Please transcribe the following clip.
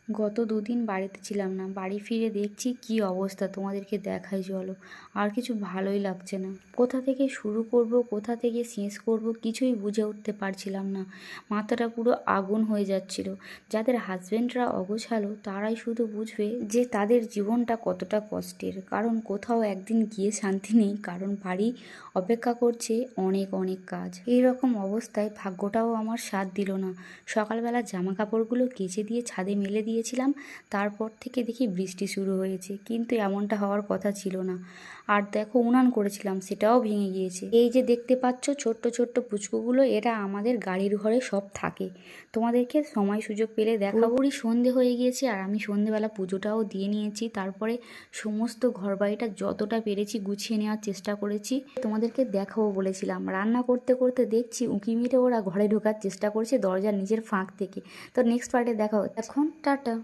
গত দুদিন বাড়িতে ছিলাম না, বাড়ি ফিরে দেখছি কি অবস্থা, তোমাদেরকে দেখাই চলো। আর কিছু ভালোই লাগছে না, কোথা থেকে শুরু করব কোথা থেকে শেষ করব কিছুই বুঝে উঠতে পারছিলাম না। মাথাটা পুরো আগুন হয়ে যাচ্ছিল। যাদের হাজবেন্ডরা অগোছালো তারাই শুধু বুঝবে যে তাদের জীবনটা কতটা কষ্টের, কারণ কোথাও একদিন গিয়ে শান্তি নেই, কারণ বাড়ি অপেক্ষা করছে অনেক অনেক কাজ। এই রকম অবস্থায় ভাগ্যটাও আমার সাথ দিল না। সকালবেলা জামা কাপড়গুলো কেচে দিয়ে ছাদে মেলে দিয়েছিলাম, তারপর থেকে দেখি বৃষ্টি শুরু হয়েছে, কিন্তু এমনটা হওয়ার কথা ছিল না। আর দেখো, উনান করেছিলাম সেটাও ভেঙে গিয়েছে। এই যে দেখতে পাচ্ছ ছোট্ট ছোট্ট পুচকুগুলো, এরা আমাদের গাড়ির ঘরে সব থাকে। তোমাদেরকে সময় সুযোগ পেলে দেখাবো। পুরোপুরি সন্ধে হয়ে গিয়েছে আর আমি সন্ধেবেলা পুজোটাও দিয়ে নিয়েছি। তারপরে সমস্ত ঘরবাড়িটা যতটা পেরেছি গুছিয়ে নেওয়ার চেষ্টা করেছি। তোমাদেরকে দেখাবো বলেছিলাম, রান্না করতে করতে দেখছি উঁকি মেরে ওরা ঘরে ঢোকার চেষ্টা করছে দরজার নিজের ফাঁক থেকে। তো নেক্সট পার্টে দেখা হচ্ছে। এখন টাটা।